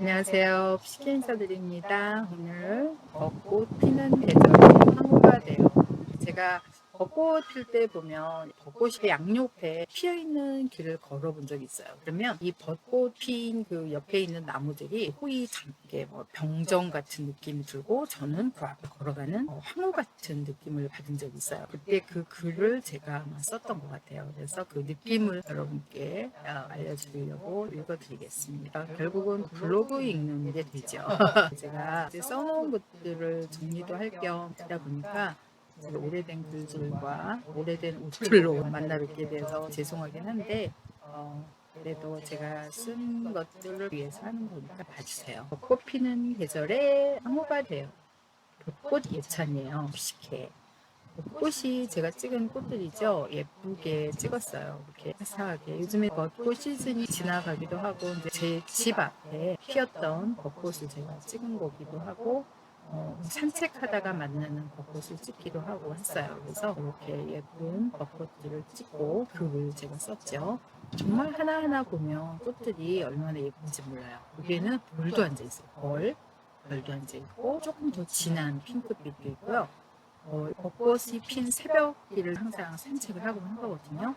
안녕하세요. 피케 인사드립니다. 오늘 벚꽃 피는 계절이 황후가 돼요. 제가 벚꽃 필 때 보면 벚꽃이 양옆에 피어있는 길을 걸어본 적이 있어요. 그러면 이 벚꽃 핀 그 옆에 있는 나무들이 호의 잠게 병정 같은 느낌이 들고 저는 그 앞에 걸어가는 황후 같은 느낌을 받은 적이 있어요. 그때 그 글을 제가 아마 썼던 것 같아요. 그래서 그 느낌을 여러분께 알려드리려고 읽어드리겠습니다. 결국은 블로그 읽는 게 되죠. 제가 이제 써놓은 것들을 정리도 할 겸 하다 보니까 오래된 글들과 오래된 옷들로 만나 뵙게 돼서 죄송하긴 한데 그래도 제가 쓴 것들을 위해서 하는 거니까 봐주세요. 벚꽃 피는 계절에 황후가 돼요. 벚꽃 예찬이에요. 시케. 벚꽃이 제가 찍은 꽃들이죠. 예쁘게 찍었어요. 이렇게 화사하게. 요즘에 벚꽃 시즌이 지나가기도 하고 이제 제 집 앞에 피었던 벚꽃을 제가 찍은 거기도 하고 산책하다가 만나는 벚꽃을 찍기도 하고 했어요. 그래서 이렇게 예쁜 벚꽃들을 찍고 글을 제가 썼죠. 정말 하나하나 보면 꽃들이 얼마나 예쁜지 몰라요. 여기에는 벌도 앉아있어요. 벌도 앉아있고 조금 더 진한 핑크빛도 있고요. 벚꽃이 핀 새벽길을 항상 산책을 하고 한 거거든요.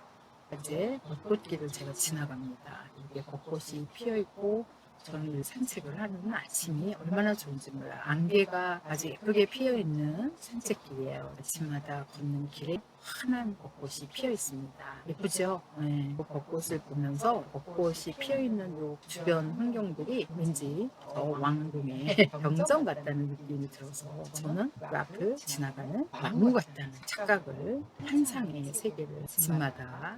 이제 벚꽃길을 제가 지나갑니다. 이게 벚꽃이 피어있고 저는 산책을 하는 아침이 얼마나 좋은지 몰라요. 안개가 아주 예쁘게 피어있는 산책길이에요. 아침마다 걷는 길에 환한 벚꽃이 피어있습니다. 예쁘죠? 네. 벚꽃을 보면서 벚꽃이 피어있는 요 주변 환경들이 왠지 왕궁의 병정 같다는 느낌이 들어서 저는 그 앞을 지나가는 나무 같다는 착각을 환상의 세계를 집마다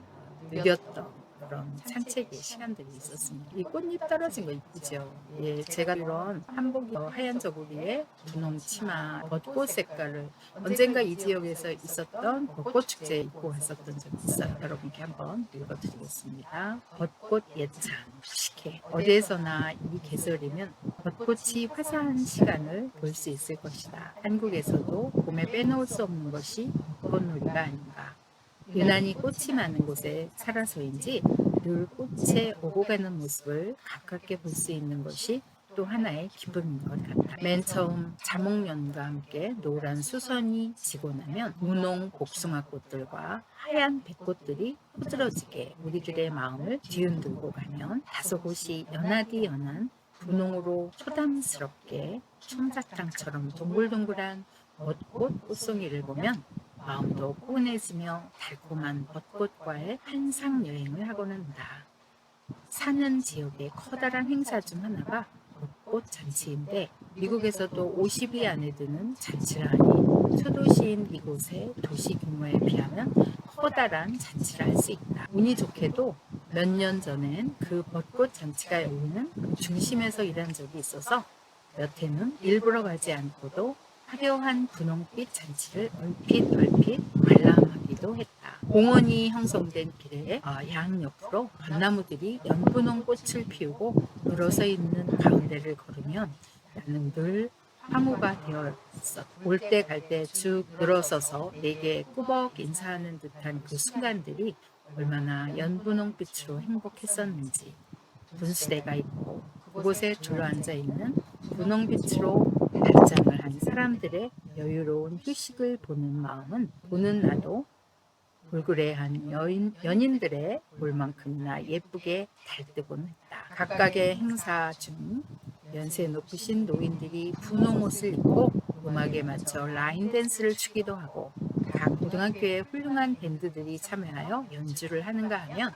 누렸던 그런 산책의 시간들이 있었습니다. 이 꽃잎 떨어진 거 이쁘죠? 예, 제가 이런 한복이 하얀 저고리에 분홍 치마, 벚꽃 색깔을 언젠가 이 지역에서 있었던 벚꽃 축제에 입고 갔었던 적이 있어요. 여러분께 한번 읽어드리겠습니다. 벚꽃 예찬, 시케. 어디에서나 이 계절이면 벚꽃이 화사한 시간을 볼 수 있을 것이다. 한국에서도 봄에 빼놓을 수 없는 것이 벚꽃놀이가 아닌가. 유난히 꽃이 많은 곳에 살아서인지 늘 꽃에 오고 가는 모습을 가깝게 볼 수 있는 것이 또 하나의 기쁨인 것 같다. 맨 처음 자목련과 함께 노란 수선이 지고 나면 분홍 복숭아 꽃들과 하얀 백꽃들이 흐드러지게 우리들의 마음을 뒤흔들고 가면 다소곳이 연하디 연한 분홍으로 초담스럽게 솜사탕처럼 동글동글한 벚꽃 꽃송이를 보면 마음도 포근해지며 달콤한 벚꽃과의 한상 여행을 하곤 한다. 사는 지역의 커다란 행사 중 하나가 벚꽃 잔치인데 미국에서도 50위 안에 드는 잔치라 하니 소도시인 이곳의 도시 규모에 비하면 커다란 잔치를 할 수 있다. 운이 좋게도 몇 년 전엔 그 벚꽃 잔치가 열리는 중심에서 일한 적이 있어서 몇 해는 일부러 가지 않고도 화려한 분홍빛 잔치를 얼핏 관람하기도 했다. 공원이 형성된 길에 양옆으로 벚나무들이 연분홍 꽃을 피우고 늘어서 있는 가운데를 걸으면 나는 늘 황후가 되어 있었다. 올 때 갈 때 쭉 늘어서서 내게 꾸벅 인사하는 듯한 그 순간들이 얼마나 연분홍빛으로 행복했었는지. 분수대가 있고 그곳에 둘러앉아 있는 분홍빛으로 단장을 한 사람들의 여유로운 휴식을 보는 마음은 보는 나도 불그레한 연인들의 볼만큼이나 예쁘게 달뜨곤 했다. 각각의 행사 중 연세 높으신 노인들이 분홍 옷을 입고 음악에 맞춰 라인 댄스를 추기도 하고 각 고등학교의 훌륭한 밴드들이 참여하여 연주를 하는가 하면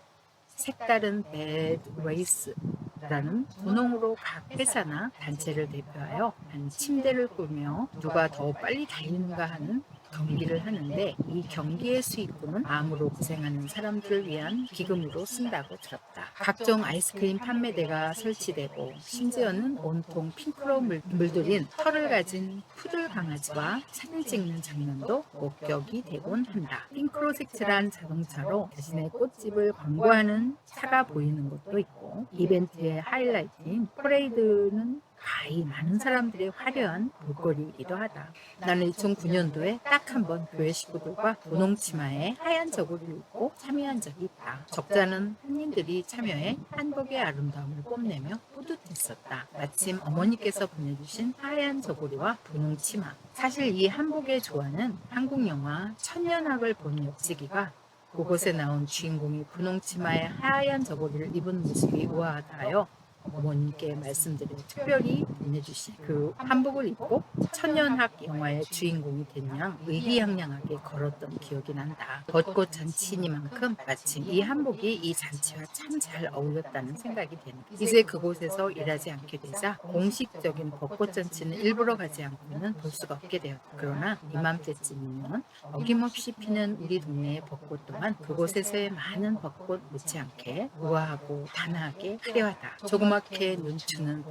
색다른 배드 레이스라는 분홍으로 각 회사나 단체를 대표하여 한 침대를 꾸며 누가 더 빨리 달리는가 하는 경기를 하는데 이 경기의 수익금은 암으로 고생하는 사람들을 위한 기금으로 쓴다고 들었다. 각종 아이스크림 판매대가 설치되고 심지어는 온통 핑크로 물들인 털을 가진 푸들 강아지와 사진 찍는 장면도 목격이 되곤 한다. 핑크로 색칠한 자동차로 자신의 꽃집을 광고하는 차가 보이는 것도 있고 이벤트의 하이라이트인 퍼레이드는 가히 많은 사람들의 화려한 볼거리이기도 하다. 나는 2009년도에 딱 한 번 교회 식구들과 분홍 치마에 하얀 저고리를 입고 참여한 적이 있다. 적잖은 한인들이 참여해 한복의 아름다움을 뽐내며 뿌듯했었다. 마침 어머니께서 보내주신 하얀 저고리와 분홍 치마. 사실 이 한복의 조화는 한국 영화 천년학을 본 옆지기가 그곳에 나온 주인공이 분홍 치마에 하얀 저고리를 입은 모습이 우아하다 하여 어머님께 말씀드려 특별히 보내주신 그 한복을 입고 천년학 영화의 주인공이 된 양 의기양양하게 걸었던 기억이 난다. 벚꽃 잔치니만큼 마침 이 한복이 이 잔치와 참 잘 어울렸다는 생각이 된다. 이제 그곳에서 일하지 않게 되자 공식적인 벚꽃 잔치는 일부러 가지 않고는 볼 수가 없게 되었다. 그러나 이맘때쯤이면 어김없이 피는 우리 동네의 벚꽃 또한 그곳에서의 많은 벚꽃 못지않게 우아하고 단아하게 화려하다. 조그맣게 눈추는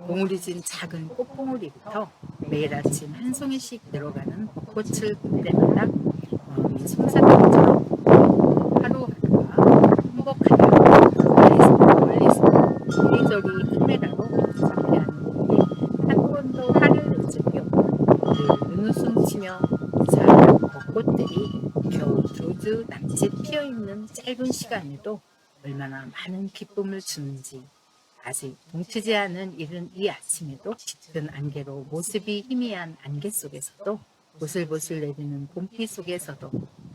봉우리 진 작은 꽃봉우리부터 매일 아침 한 송이씩 내려가는 벚꽃을 볼 때마다 마음이 솜사탕처럼 하루하루가 행복하다. 멀리서 이리저리 카메라로 잡혀하는 일이 한 번도 화를 낸 적이 없는 늘 눈웃음 치며 자란 벚꽃들이 겨우 두두 남짓 피어있는 짧은 시간에도 얼마나 많은 기쁨을 주는지 아직 동치지 않은 이른 이 아침에도 짙은 안개로 모습이 희미한 안개 속에서도 보슬보슬 내리는 봄비 속에서도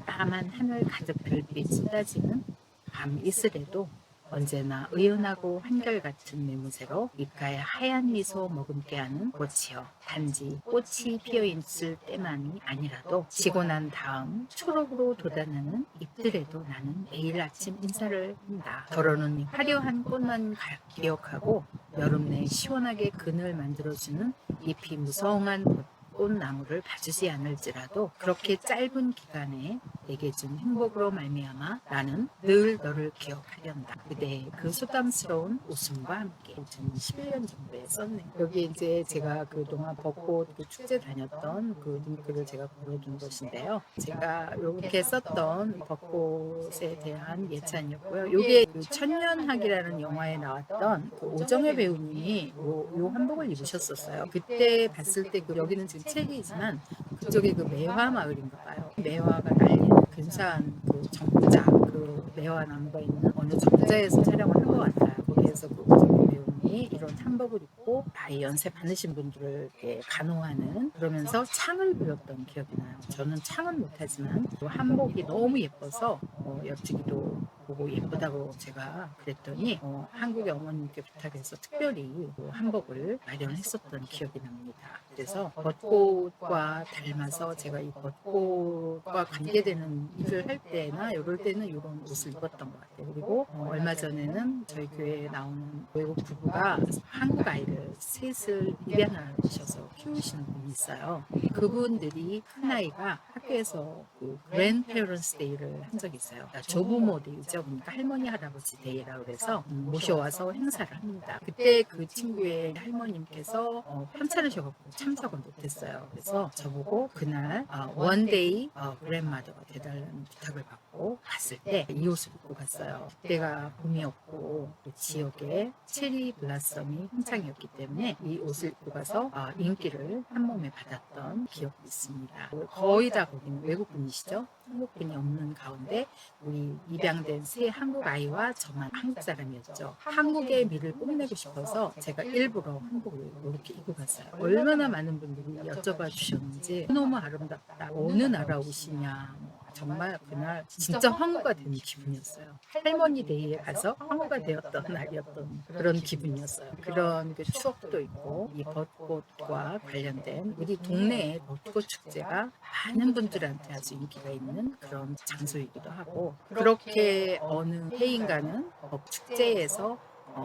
까만 하늘 가득 별빛 쏟아지는 밤 이슬에도 언제나 의연하고 한결같은 매무새로 입가에 하얀 미소 머금게 하는 꽃이여 단지 꽃이 피어있을 때만이 아니라도 지고 난 다음 초록으로 돋아나는 잎들에도 나는 매일 아침 인사를 한다. 더러는 화려한 꽃만 기억하고 여름 내 시원하게 그늘 만들어주는 잎이 무성한 꽃나무를 봐주지 않을지라도 그렇게 짧은 기간에 내게 준 행복으로 말미암아 나는 늘 너를 기억하련다. 그대의 그 소담스러운 웃음과 함께 2011년 정도에 썼네요. 여기 이제 제가 그동안 벚꽃 그 축제 다녔던 그 링크를 제가 걸어둔 것인데요. 제가 이렇게 썼던 벚꽃에 대한 예찬이었고요. 이게 그 천년학이라는 영화에 나왔던 그 오정혜 배우님이 요 한복을 입으셨었어요. 그때 봤을 때 그 여기는 지금 책이지만 그쪽이 그 매화 마을인가 봐요. 매화가 날리는 근사한 그 정자, 그 매화 나무가 있는 어느 정자에서 촬영을 한 것 같아요. 거기에서 그 오정혜 배우님이 이런 한복을 입고 나이 연세 많으신 분들을 이렇게 간호하는 그러면서 창을 부렸던 기억이 나요. 저는 창은 못하지만 그 한복이 너무 예뻐서 옆치기도 보고 예쁘다고 제가 그랬더니 한국의 어머님께 부탁해서 특별히 그 한복을 마련했었던 기억이 납니다. 그래서 벚꽃과 닮아서 제가 이 벚꽃과 관계되는 일을 할 때나 이럴 때는 이런 옷을 입었던 것 같아요. 그리고 얼마 전에는 저희 교회에 나오는 외국 부부가 한국 아이를 셋을 입양하셔서 키우시는 분이 있어요. 그분들이 큰아이가 학교에서 그 그랜페런스 데이를 한 적이 있어요. 그러니까 조부모 데이죠. 그러니까 할머니 할아버지 데이라고 그래서 모셔와서 행사를 합니다. 그때 그 친구의 할머님께서 편찮으셔갖고 참석을 못했어요. 그래서 저보고 그날 원데이 그랜마더가 되달라는 부탁을 받고 갔을 때 이 옷을 입고 갔어요. 그때가 봄이었고 그 지역에 체리 블라썸이 한창이었기 때문에 이 옷을 입고 가서 인기를 한 몸에 받았던 기억이 있습니다. 거의 다 거기는 외국분이시죠. 한국분이 없는 가운데 우리 입양된 세 한국 아이와 저만 한국 사람이었죠. 한국의 미를 뽐내고 싶어서 제가 일부러 한복을 이렇게 입고 갔어요. 얼마나 많은 분들이 여쭤봐 주셨는지 너무 아름답다. 어느 나라 옷이냐. 정말 그날 진짜 황후가 된 기분이었어요. 할머니 데이에 가서 황후가 되었던 날이었던 그런 기분이었어요. 그런 그 추억도 있고 이 벚꽃과 관련된 우리 동네의 벚꽃 축제가 많은 분들한테 아주 인기가 있는 그런 장소이기도 하고 그렇게 어느 해인가는 축제에서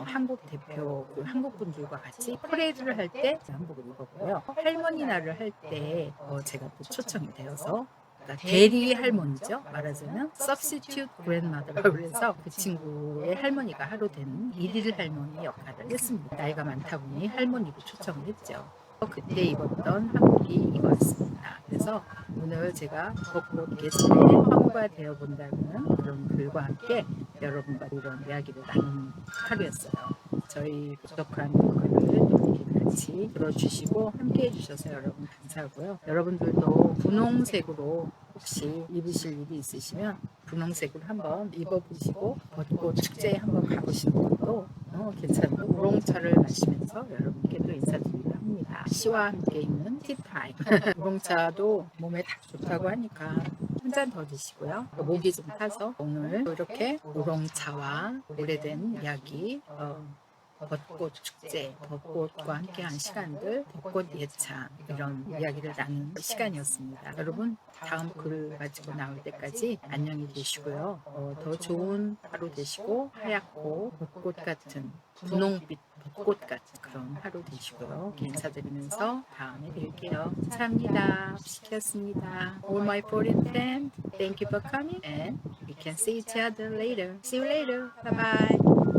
한국 대표 그 한국 분들과 같이 퍼레이드를 할 때 한복을 입었고요. 할머니 날을 할 때 제가 또 초청이 되어서 대리 할머니죠. 말하자면 substitute grandmother라고 그래서 그 친구의 할머니가 하루 된 일일 할머니 역할을 했습니다. 나이가 많다 보니 할머니도 초청을 했죠. 그때 입었던 한복이 이거였습니다. 그래서 오늘 제가 벚꽃 게스트의 화무가 되어본다는 그런 글과 함께 여러분과 이런 이야기를 나누는 하루였어요. 저희 부족한 글을 또 이렇게 같이 들어주시고 함께 해주셔서 여러분 감사하고요. 여러분들도 분홍색으로 혹시 입으실 일이 있으시면 분홍색으로 한번 입어보시고 벚꽃 축제에 한번 가보시는 것도 괜찮고 우롱차를 마시면서 여러분께 또 인사드리려 합니다. 시와 함께 있는 티타임. 우롱차도 몸에 딱 좋다고 하니까 한 잔 더 드시고요. 목이 좀 타서 오늘 이렇게 우롱차와 오래된 이야기 벚꽃 축제, 벚꽃과 함께한 시간들, 벚꽃 예찬 이런 이야기를 나누는 시간이었습니다. 여러분 다음 글을 가지고 나올 때까지 안녕히 계시고요. 더 좋은 하루 되시고 하얗고 벚꽃 같은 분홍빛 벚꽃 같은 그런 하루 되시고요. 인사드리면서 다음에 뵐게요. 감사합니다. 시켰습니다. All my foreign friends, thank you for coming and we can see each other later. See you later. Bye bye.